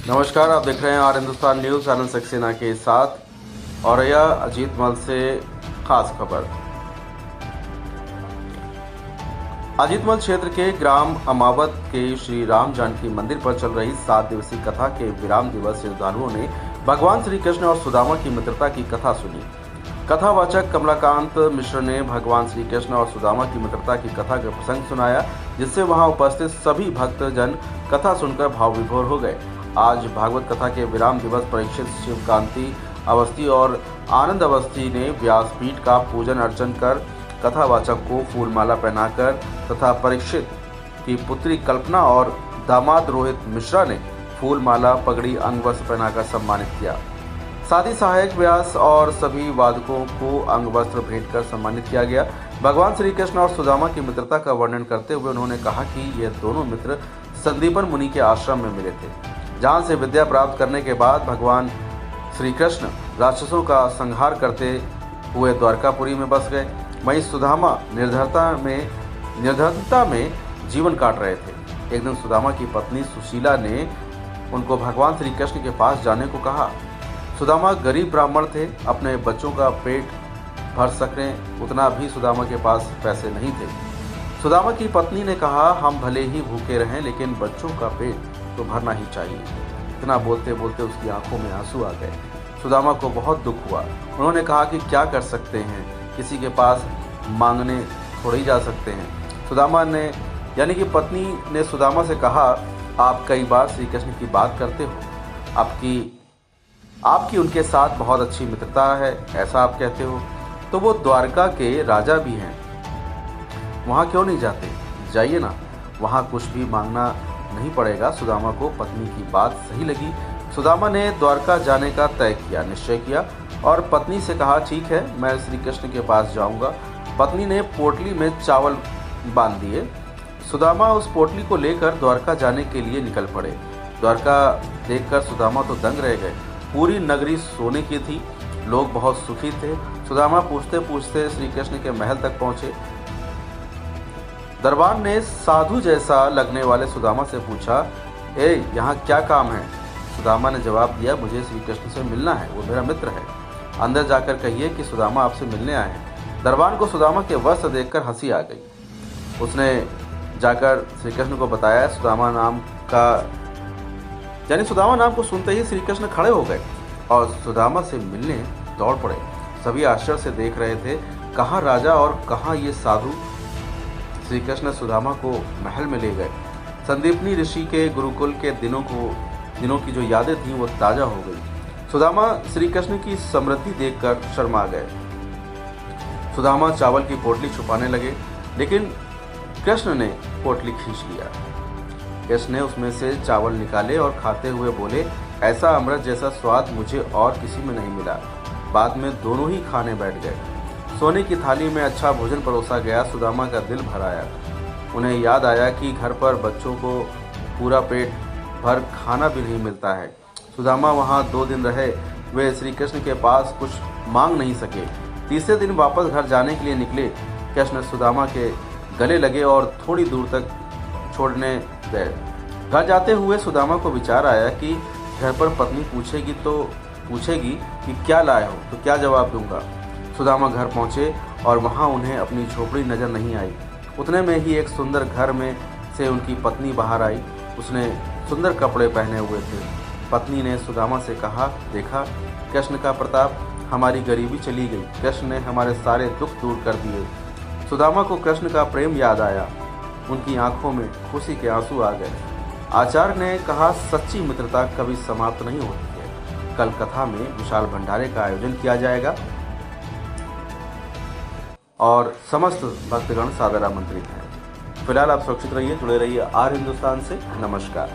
नमस्कार, आप देख रहे हैं आर हिंदुस्तान न्यूज। आनंद सक्सेना के साथ और यह अजीत मल से खास खबर। अजीत मल क्षेत्र के ग्राम अमावत के श्री राम जानकी मंदिर पर चल रही 7 दिवसीय कथा के विराम दिवस श्रद्धालुओं ने भगवान श्री कृष्ण और सुदामा की मित्रता की कथा सुनी। कथावाचक कमलाकांत मिश्र ने भगवान श्री कृष्ण और सुदामा की मित्रता की कथा का प्रसंग सुनाया, जिससे वहां उपस्थित सभी भक्तजन कथा सुनकर भाव विभोर हो गए। आज भागवत कथा के विराम दिवस परीक्षित शिवकांति अवस्थी और आनंद अवस्थी ने व्यासपीठ का पूजन अर्चन कर कथावाचक को फूलमाला पहनाकर तथा परीक्षित की पुत्री कल्पना और दामाद रोहित मिश्रा ने फूलमाला पगड़ी अंग वस्त्र पहनाकर सम्मानित किया। साथ ही सहायक व्यास और सभी वादकों को अंग वस्त्र भेंट कर सम्मानित किया गया। भगवान श्री कृष्ण और सुदामा की मित्रता का वर्णन करते हुए उन्होंने कहा कि ये दोनों मित्र संदीपन मुनि के आश्रम में मिले थे, जहां से विद्या प्राप्त करने के बाद भगवान श्री कृष्ण राक्षसों का संहार करते हुए द्वारकापुरी में बस गए। वहीं सुदामा निर्धनता में जीवन काट रहे थे। एक दिन सुदामा की पत्नी सुशीला ने उनको भगवान श्री कृष्ण के पास जाने को कहा। सुदामा गरीब ब्राह्मण थे, अपने बच्चों का पेट भर सकें उतना भी सुदामा के पास पैसे नहीं थे। सुदामा की पत्नी ने कहा, हम भले ही भूखे रहें लेकिन बच्चों का पेट तो भरना ही चाहिए। इतना बोलते बोलते उसकी आंखों में आंसू आ गए। सुदामा को बहुत दुख हुआ। उन्होंने कहा कि क्या कर सकते हैं, किसी के पास मांगने थोड़े ही जा सकते हैं। सुदामा ने यानी कि पत्नी ने सुदामा से कहा, आप कई बार श्री कृष्ण की बात करते हो, आपकी उनके साथ बहुत अच्छी मित्रता है, ऐसा आप कहते हो, तो वो द्वारका के राजा भी हैं, वहाँ क्यों नहीं जाते? जाइए ना, वहाँ कुछ भी मांगना नहीं पड़ेगा। सुदामा को पत्नी की बात सही लगी। सुदामा ने द्वारका जाने का निश्चय किया और पत्नी से कहा, ठीक है, मैं श्री कृष्ण के पास जाऊंगा। पत्नी ने पोटली में चावल बांध दिए। सुदामा उस पोटली को लेकर द्वारका जाने के लिए निकल पड़े। द्वारका देखकर सुदामा तो दंग रह गए। पूरी नगरी सोने की थी, लोग बहुत सुखी थे। सुदामा पूछते पूछते श्री कृष्ण के महल तक पहुंचे। दरबार ने साधु जैसा लगने वाले सुदामा से पूछा, यहाँ क्या काम है? सुदामा ने जवाब दिया, मुझे श्री कृष्ण से मिलना है, वो मेरा मित्र है। अंदर जाकर कहिए कि सुदामा आपसे मिलने आए हैं। दरबार को सुदामा के वस्त्र देखकर हंसी आ गई। उसने जाकर श्री कृष्ण को बताया। सुदामा नाम को सुनते ही श्री कृष्ण खड़े हो गए और सुदामा से मिलने दौड़ पड़े। सभी आश्चर्य से देख रहे थे, कहाँ राजा और कहाँ ये साधु। श्री कृष्ण सुदामा को महल में ले गए। संदीपनी ऋषि के गुरुकुल के दिनों की जो यादें थीं वो ताजा हो गई। सुदामा श्री कृष्ण की समृद्धि देखकर शर्मा गए। सुदामा चावल की पोटली छुपाने लगे, लेकिन कृष्ण ने पोटली खींच लिया। कृष्ण ने उसमें से चावल निकाले और खाते हुए बोले, ऐसा अमृत जैसा स्वाद मुझे और किसी में नहीं मिला। बाद में दोनों ही खाने बैठ गए। सोने की थाली में अच्छा भोजन परोसा गया। सुदामा का दिल भर आया। उन्हें याद आया कि घर पर बच्चों को पूरा पेट भर खाना भी नहीं मिलता है। सुदामा वहाँ 2 दिन रहे। वे श्री कृष्ण के पास कुछ मांग नहीं सके। तीसरे दिन वापस घर जाने के लिए निकले। कृष्ण सुदामा के गले लगे और थोड़ी दूर तक छोड़ने गए। घर जाते हुए सुदामा को विचार आया कि घर पर पत्नी पूछेगी कि क्या लाए हो, तो क्या जवाब दूंगा। सुदामा घर पहुंचे और वहां उन्हें अपनी झोपड़ी नजर नहीं आई। उतने में ही एक सुंदर घर में से उनकी पत्नी बाहर आई। उसने सुंदर कपड़े पहने हुए थे। पत्नी ने सुदामा से कहा, देखा कृष्ण का प्रताप, हमारी गरीबी चली गई। कृष्ण ने हमारे सारे दुख दूर कर दिए। सुदामा को कृष्ण का प्रेम याद आया। उनकी आंखों में खुशी के आंसू आ गए। आचार्य ने कहा, सच्ची मित्रता कभी समाप्त नहीं होती है। कल कथा में विशाल भंडारे का आयोजन किया जाएगा और समस्त भक्तगण सादर आमंत्रित हैं। फिलहाल आप सुरक्षित रहिए, जुड़े रहिए आर हिंदुस्तान से। नमस्कार।